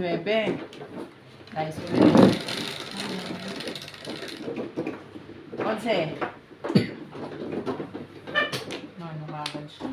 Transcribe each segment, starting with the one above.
9. Nice ulit. 11. Ano kagad siya?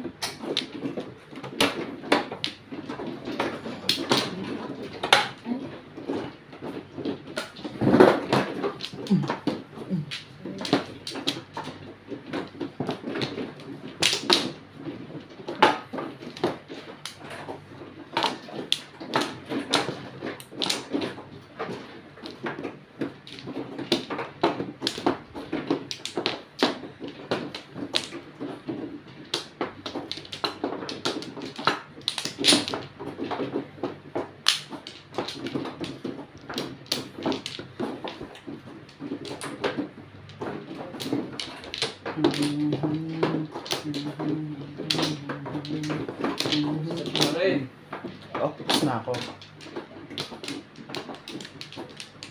Oh, tapos na ako.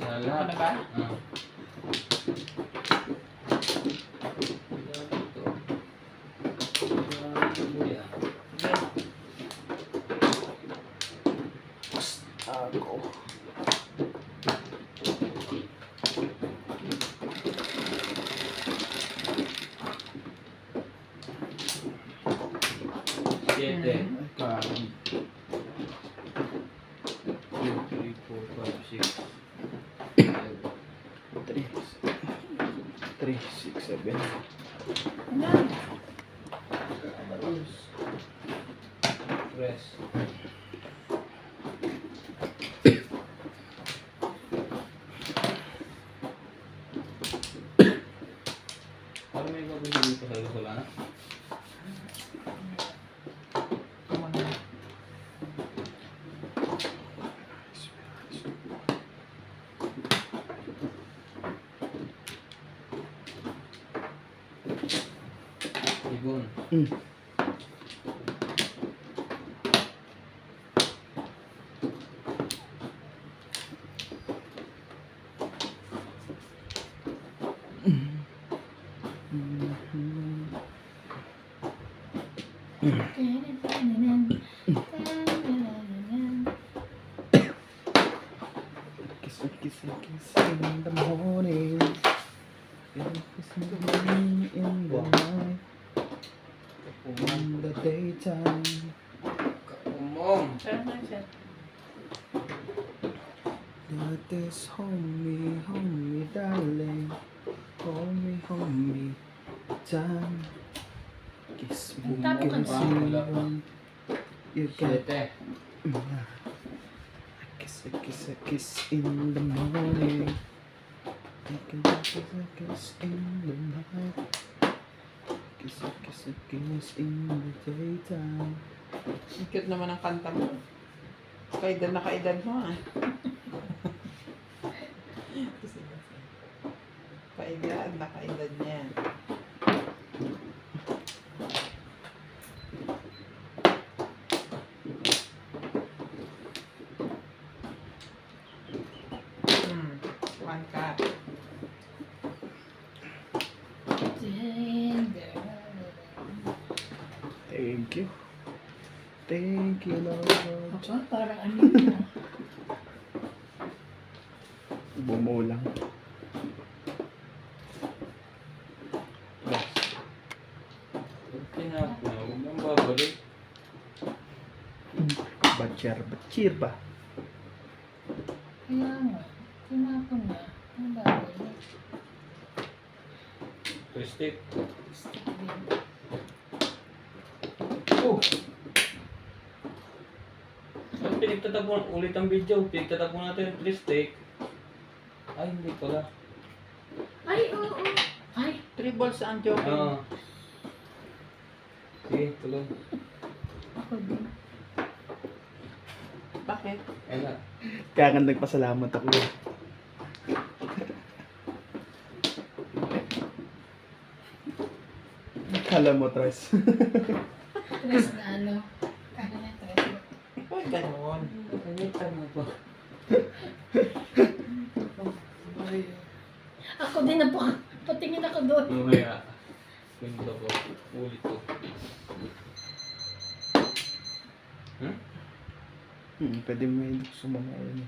Ano ba? Ako. Siete. Kain. 2, 3, 4, 5, 6. 3, 6, 7. Ano? Rest. Parang may gagawin dito sa wala na. Igon. Kiss, kiss, kiss in the morning. Kiss in the morning, in the night, in the daytime. Kaumong. Pero na siya. That is homie, homie, darling. Homie, time. Kiss me, Tama ka kiss ba? me. Wala pa. You got Siete. a kiss in the morning. I can kiss a kiss in the night. Kiss a kiss in the daytime. Ang cute naman ang kanta mo. Kaedad na kaedad mo ah. Kaedad na kaedad niya. One cut. Thank you. Thank you, Lord. Aba, parang ano yun. Bumulang. Tinapon na. Huwag mong babalik. Bachir ba? Kaya nga, tinapon na. Ang bagay. Twistic. Stick din. Oh! Saan pinagtatagpuan ulit ang video? Pinagtatagpuan natin yung twistic. Ay, hindi pala. Ay, oo. Ay, 3 balls ang joke. Ah. Sige, tuloy. ako din. Bakit? Ayun na. Kaya nga nagpasalamat ako. Kala mo, Tres. Tres na ano. Ano na tres? Ay, ganun. Ay, tama ba? Ako din na po. Patingin ako doon. Mamaya. Ganito po. Ulit ko. Hmm? Pwede mo may gusto mo ngayon.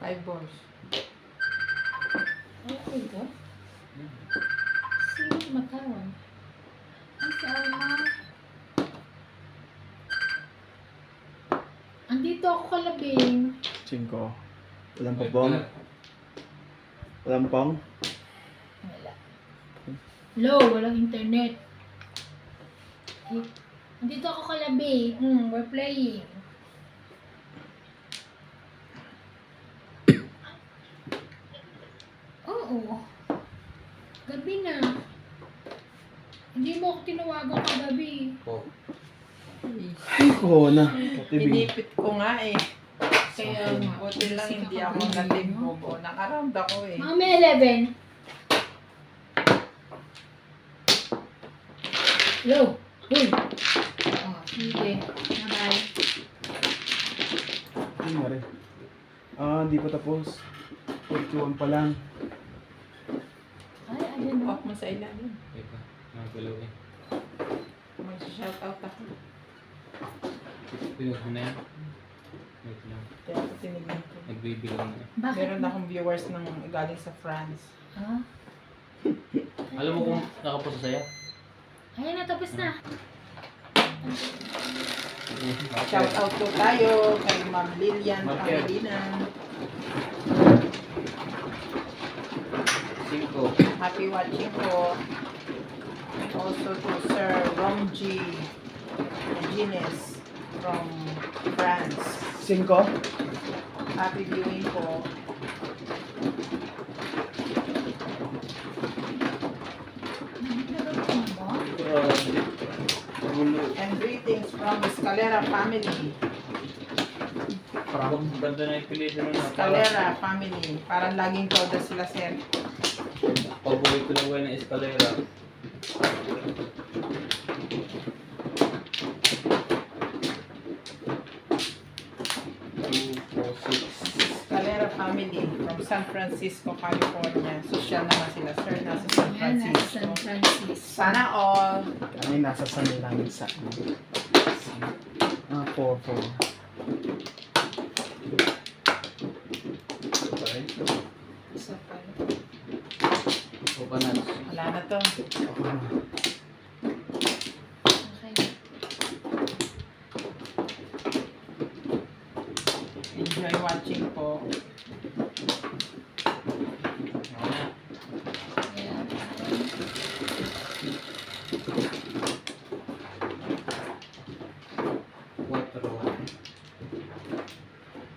Five balls. Okay ka? Sino matawan? Ang si Alma. Andito ako kalabing. 5. Walang pabong. Walang pang. Wala. Hello, walang internet. Eh, andito ako kalabi. We're playing. Oo. Gabi na. Hindi mo ako tinawagan kagabi. Oh. Ay, corona. Katibing. Inipit ko nga eh. Kaya nga. Buti lang hindi ako natimbo. Nakaround ako eh. Mga may 11. Hello. Uy. Oh, sige. Bye-bye. Ay, mare. Hindi pa tapos. 41 pa lang. Ay, ayun na. Off mo sa ilalim. Ika. Nagalaw eh. Mag-shoutout ako. Pinuha na yan. Wait lang. Kaya ako tinignan ko. Nagbibilang na. Bakit? Meron akong viewers ng galing sa France. Ah? Alam mo kung nakaposa sa'yo? Ayun na, tapos na. Shoutout po tayo kay Ma'am Lilian Marker. Pangilinan. 5. Happy watching po. Also to Sir Romji Gines from France. 5. Happy viewing po. Naglalaro mo? And greetings from Escalera family. Parang ganda na yung pilitin mo na. Escalera family. Parang laging todo sila sir. Paborito na ng escalera. Escalera family from San Francisco, California. Social naman sila sir. Nasa San Yan, nasa Francisco. San Francisco. Sana all. Kami nasa San lang sa 4. Isa pa. Coconut. Wala na to. Okay. Enjoy watching po. Ayan.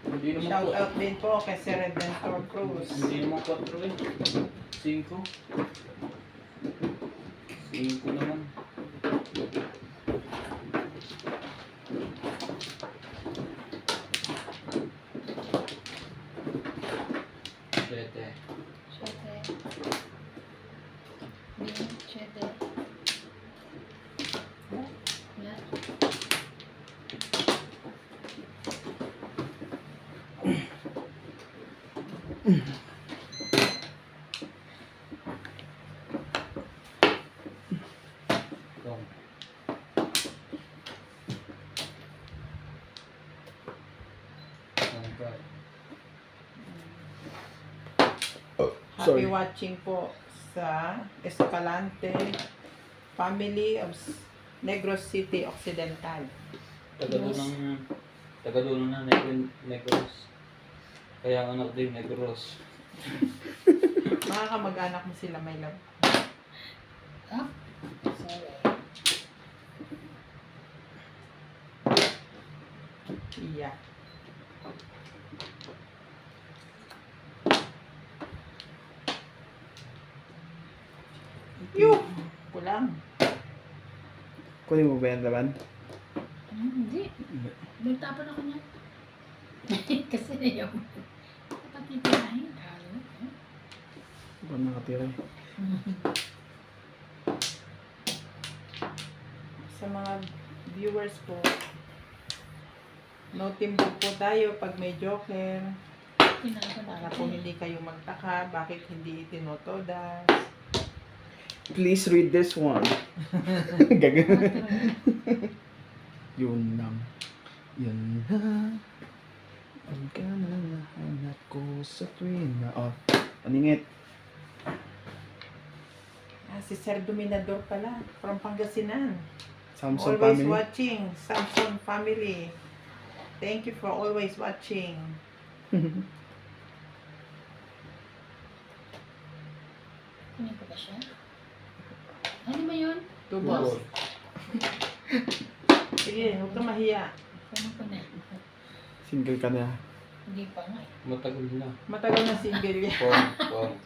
Hindi naman Shout po. out din po kay Sir Redentor Cruz. Hindi naman 4 eh. 5. 5 naman. Siyete. Siyete. Ayan, siyete. Ayan. Tom. Tangkad. Happy Sorry. watching po sa Escalante family of Negros City Occidental. Tagadulo na Negros. Kaya ang anak din Negros. Mga kamag-anak mo sila, may love. Ah? Sorry. Iya. Yuh! Kulang. Kunin mo ba yan, laban? Hindi. Nagtapan ako niya. Kasi ayaw mo. Patitirahin. Ba nakatira eh. Sa mga viewers po, No timbog po tayo pag may joker. Tinapon Para natin. po hindi kayo magtaka bakit hindi itinotodas. Please read this one. Gagawin. Yun lang. Yun lang. Ang kanahanap ko sa tuwing na... Oh, aningit. Si Sir Dominador pala, from Pangasinan. Samsung Always family. watching, Samson family. Thank you for always watching. Kunin ko ba siya? Ano ba yun? Tubos. Sige, huwag kang mahiya. Kunin ko na. Single ka na. Hindi pa nga eh. Matagal na. Matagal na single yan. Pong.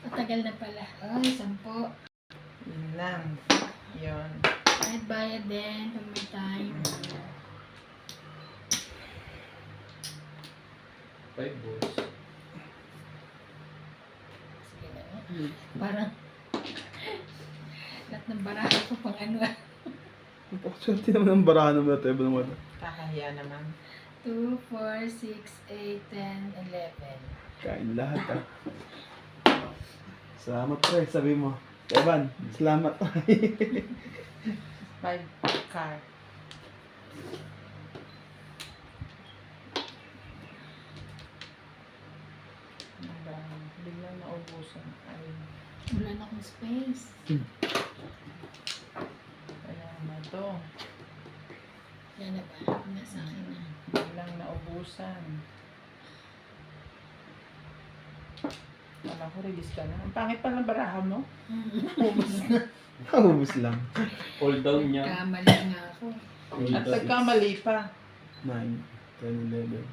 Matagal na pala. Ay, 10. Yun lang. Yun. Kahit bayad din kung may time. 5 balls. Sige na nga. Parang lahat ng barahan ko pang ano. Swerte naman ang barahan naman natin. Iba naman. Kakahiya naman. 2, 4, 6, 8, 10, 11. Kain lahat ah. Salamat pre, sabi mo. Evan, salamat. 5 card. Biglang naubusan. Ay, Wala na akong space. kaya na to. Yan na ba? Nasa akin na. Biglang naubusan. Kala ko release ka na. Ang pangit pa ng baraha mo. Ubus na. Ubus lang. Hold down niya. Kamali nga ako. At nagkamali pa. 9, 10, 11.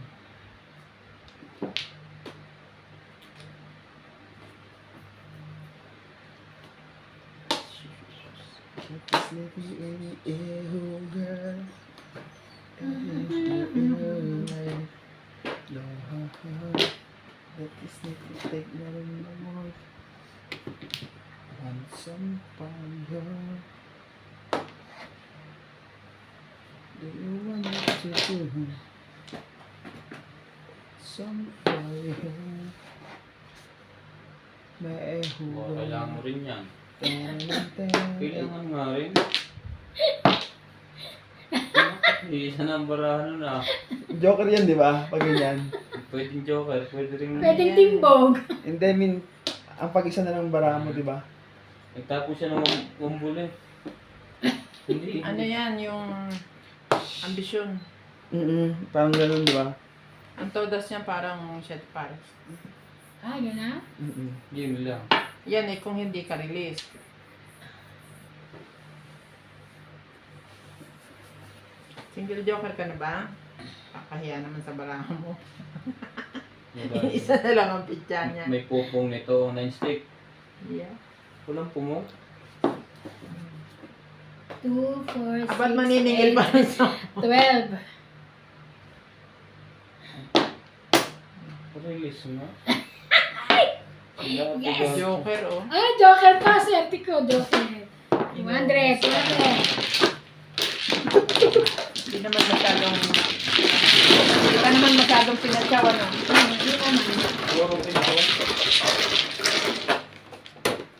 Some fire. Do you want me to do some fire? May Kailangan mo rin yan. Kailangan Kailangan nga rin. Isa ng barahan na. Joker yan, di ba? Pag ganyan. Pwedeng joker, pwede rin. Pwedeng timbog. And then, ang pag-isa na ng baraha mo, di ba? Nagtapos siya ng wambul eh. Hindi. Ano yan, yung ambisyon. Parang ganun, di ba? Ang todas niya parang shed pares. Ah, yun na? Yun lang. Yan eh, kung hindi ka release. Single joker ka na ba? Kakahiya naman sa baraha mo. Isa na lang ang pitya niya. May pupong nito, 9 stick. Yeah. Walang pumo. 2, 4, 6, Ba't maniningil pa rin sa 12. Release mo. Yes! joker, oh. Ah, joker pa. Swerte ko, joker. 200, 200. Hindi naman masyadong... Hindi ka naman masyadong pinatsawa, no? Hindi naman. Puro ito.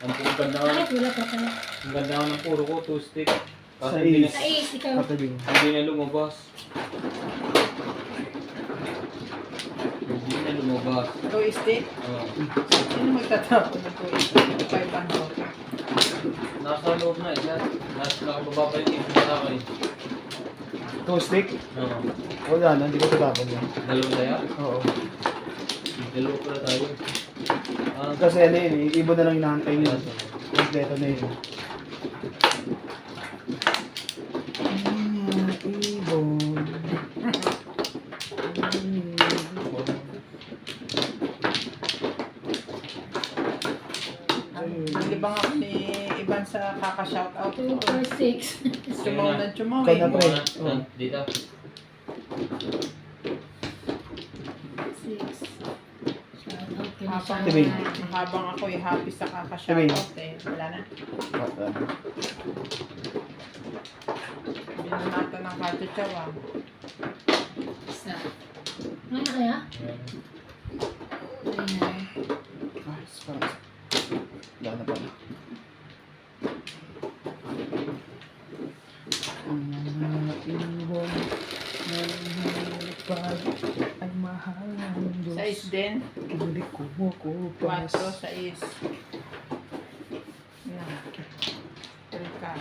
Ang ganda ko. Bakit wala pa pala? Ang ganda ko ng puro ko, 2 stick. Kasi Sa hindi na, is. Sais, ikaw. Katabi mo. hindi na lumabas. Hindi na lumabas. 2 stick? Oo. Sino magtatapon ng 2 stick? 500. Nasa loob na isa. Nasa nakababa pa yung isip na ako eh. 2 stick? Oo. Wala na, hindi ko tatapon yan. Dalawa tayo? Oo. Dalawa pala tayo. Ah, Kasi ano yun, iba na lang inaantay nyo. Kompleto na yun. Ibon. Nalibang ako ni Ivan sa kaka-shoutout 2, ko. 4, 6. Sumaw na sumaw Kaya eh. na, pre. Muna. Dito. 6. Shoutout kay Habang, Tibing. habang ako eh, happy sa kaka-shoutout eh. Wala na. Binanatan ng katuchaw ah. isa. Ano na kaya? Try na. Ay, parang... Wala na pala. Ang mga ibon na lumilipad ay mahal ng Diyos. Size din. Hindi ko makupas. 4, 6. Na. Trika.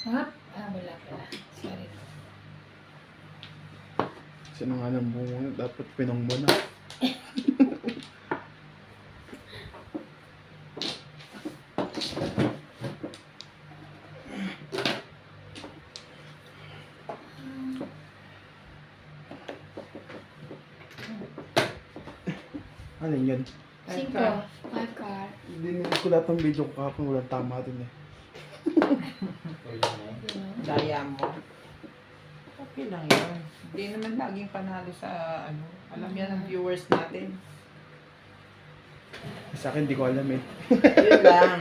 Hop. Ah, wala pala. Sorry. Sino nga ng bunga? Dapat pinong mo na. Ano yun? 5 car. Hindi ko lahat ng video ko kahapon walang tama dun eh. Daya mo. Okay lang yun. Hindi naman laging panalo sa ano. Alam yan ng viewers natin. Sa akin, di ko alam eh. Yun lang.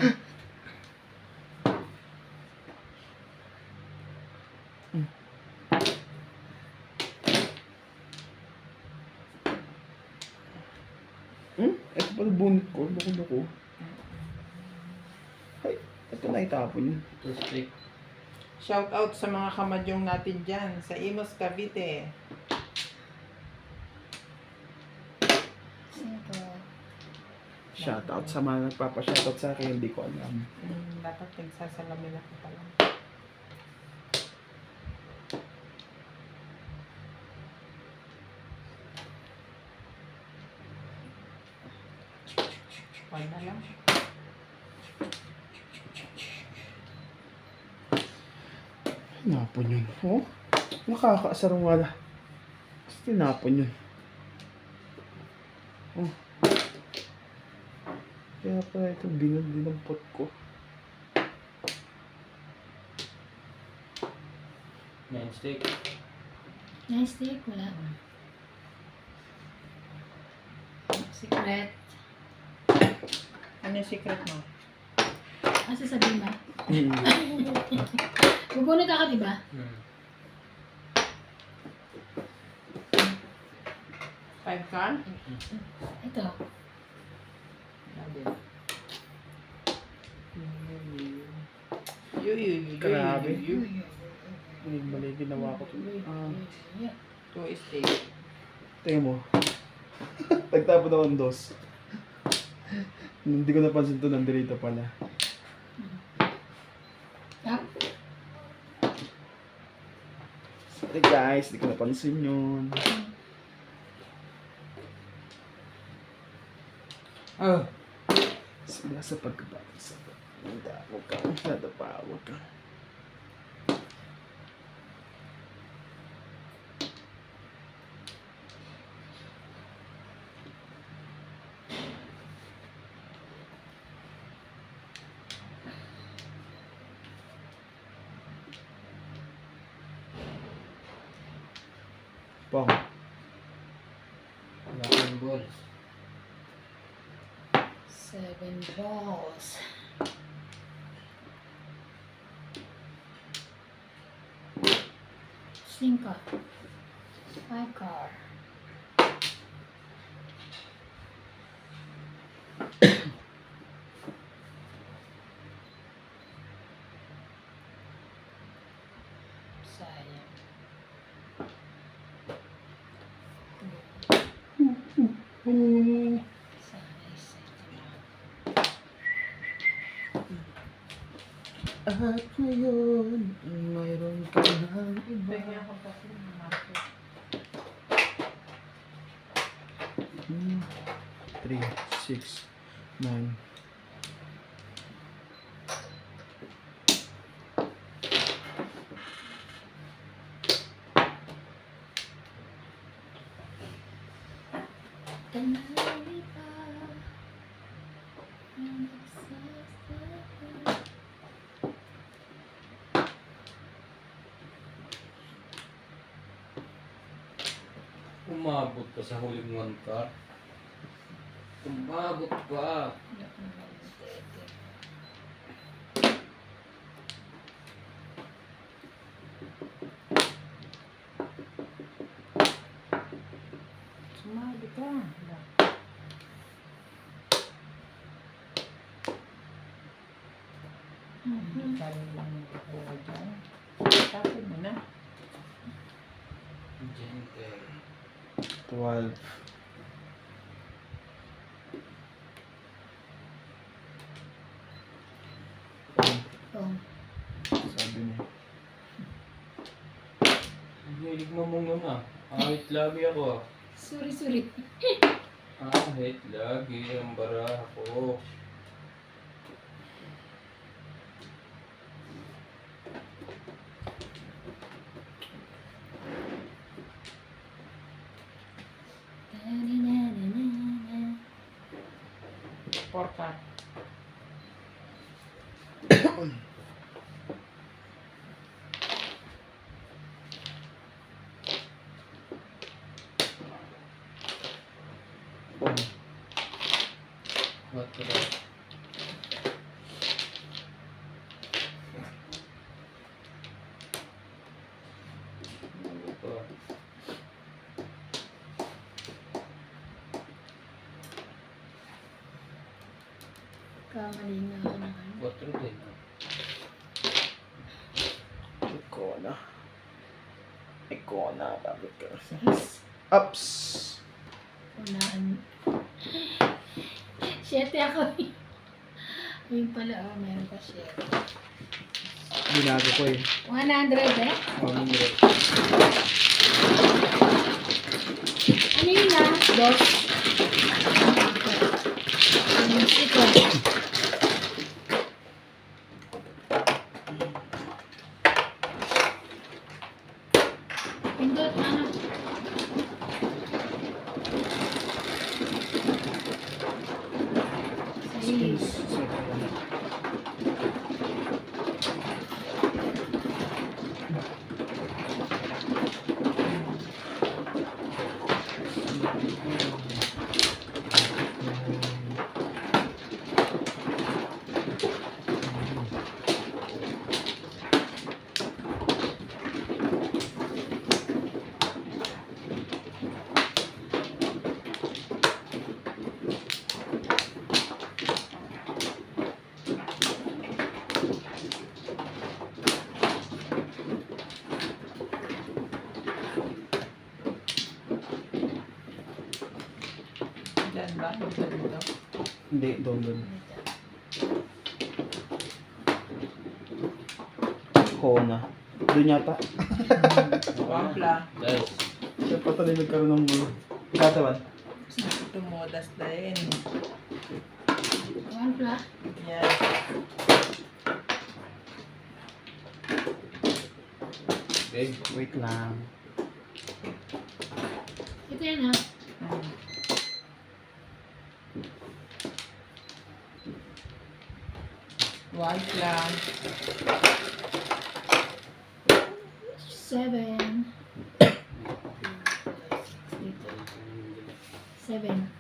Ito pala bunot ko. Loko-loko. Ay, ito na itapon yun. Toothpick. Shout out sa mga kamadyong natin dyan. Sa Imos, Cavite. 5. Shoutout sa mga nagpapa-shoutout sa akin, hindi ko alam. Dapat nagsasalamin ako pala. One na lang. Tinapon yun. Oh, nakakaasarong wala. Basta tinapon yun. Oh. Kaya pala ito dinampot ko. Nine stick. Nice stick. Wala. Secret. Ano yung secret mo? Ah, sasabihin ba? Hmm. Bubunot ako, diba? Hmm. 5 car? Ito. Grabe. Yu. Mali ginawa ko. Yeah. 2 is 8. Tingnan mo. Nagtapon ako ng dos. Hindi ko napansin ito, nandito pala. Tap. Sorry guys, hindi ko napansin yun. Oh. Sila sa pagkabalik sa huwag kang nadapa, huwag kang. Pong. Wala kang balls. 7 balls. Cinco. 5 car. Sayang. Sana isa lang. At ngayon, mayroon ka ng iba. Bigyan ko pa sila ng marker. 3, 6, 9. Tanahali pa ang nagsasabay. Umabot ka sa huling 1 car. Umabot pa. dito. Kaya lang yung kukuha dyan. Tapin mo na. Gentle. 12. Oh. Sabi niya. Ang hilig mo mong ah. Kahit lagi ako ah. Sorry. Kahit lagi ang bara ko. Porka. What the fuck? Ano to? Kamalinga ako na ano. Quattro din ah. Icona. Icona. Bakit ka? Yes. Ups! Unaan. 7 ako. Ayun pala, oh, meron pa 7. Binago ko eh. 100 eh? Ano yun ah? Dos. Ito. Pindot, ano? Sige. Diyan ba? Dito. Hindi, doon. Icona. Doon yata. Pampla. Guys, Siya pa tuloy nagkaroon ng gulo. Ikatawan. Tumudas din. One pla. Yan. babe. Wait lang. Ito yan ah. White lang. 7. 7.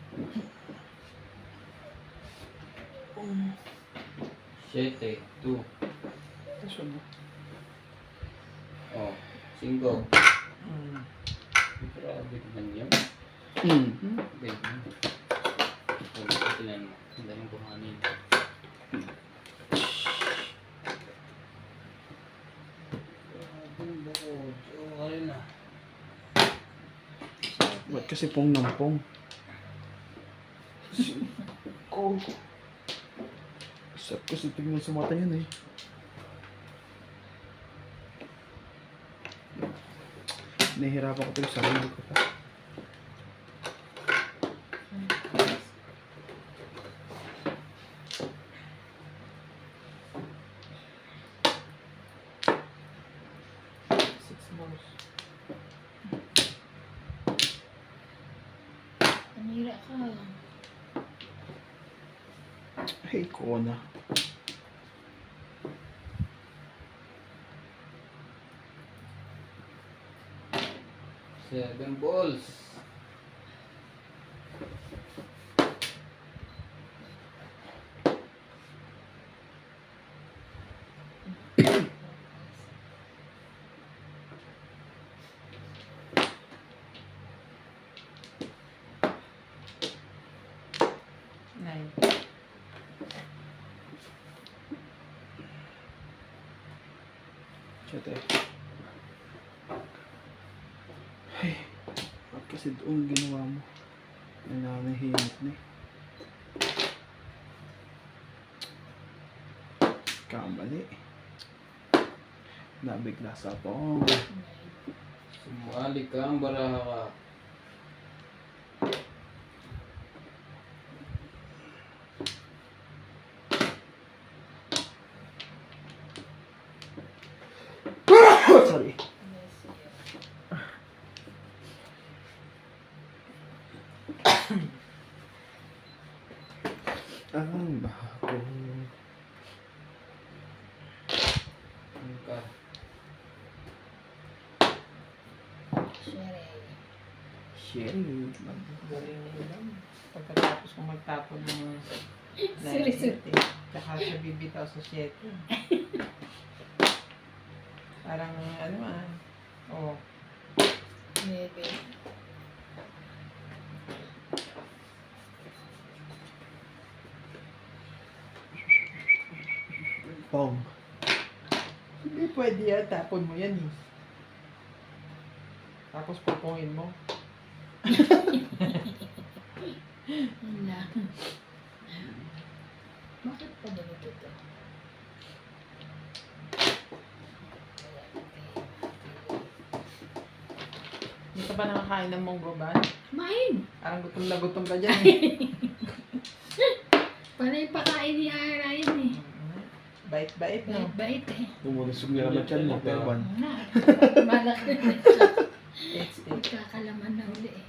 Siete, two. Kaso na. Oh, cinco. Mm. Grabe naman yan. Babe. Tinan mo. Ang daming kuhanin. Okay na. Ba't kasi pong nampong? Ko. Sarap kasi tingnan sa mata yun eh. Nahihirapan ko ito yung sarili ko pa. Six balls. Panira ka. Hey, Kona. Seven balls. Siyete. Ay, ba't kasi doon ginawa mo? Nananahimik na eh. Kamali. Nabigla sa pong. Sumali ka ang baraha ka. Sorry. Ang bago. Ano ka? Sherry. Sherry. Galing nila. Pagkatapos kong magtapon ng Seryoso. 7, tsaka siya bibitaw sa 7. Parang ano oh, 9. Pong. hindi pwede yan. Tapon mo yan eh. Tapos pupungin mo. Yun lang. Bakit pa ganito to? Hindi ka ba nakakain ng munggo ba? Kumain! Parang gutom na gutom ka dyan eh. Panay pakain ni Ryan eh. Bait-bait no? Bait-bait eh. Lumulusog na naman dyan mo, pero Oo nga. Malaki na siya. It's it. Magkakalaman na uli eh.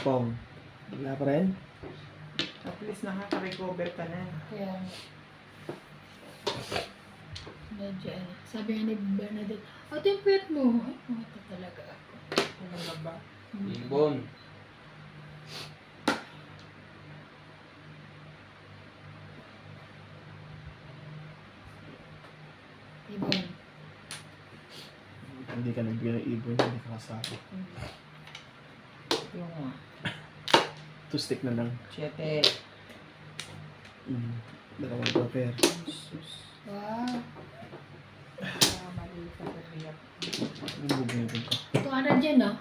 Pong. Wala pa rin? At least nakaka-recover ka na. Kaya medyo ano. Sabi nga ni Bernadette, ate yung pet mo. Ay, ito talaga ako. Ano ba? Ibon. Ibon. Hindi ka nagbigay ng ibon, hindi ka kasama. Yung 2 stick na lang. 7. Dalawang paper. Wow. Mali ka sa riyak. Ang bubunibon ko. 200 yan no?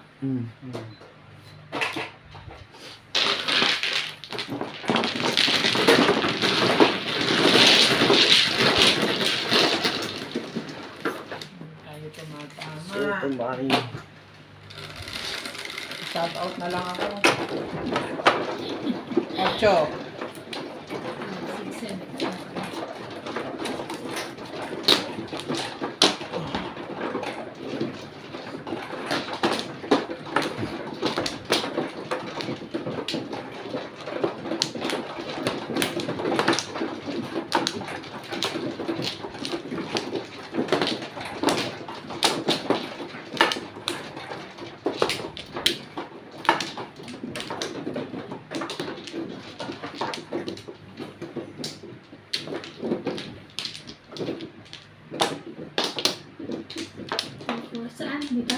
Tayo tumatama. So, tumain. Shout out na lang ako. 8. 6, 7. Saan? Di ba?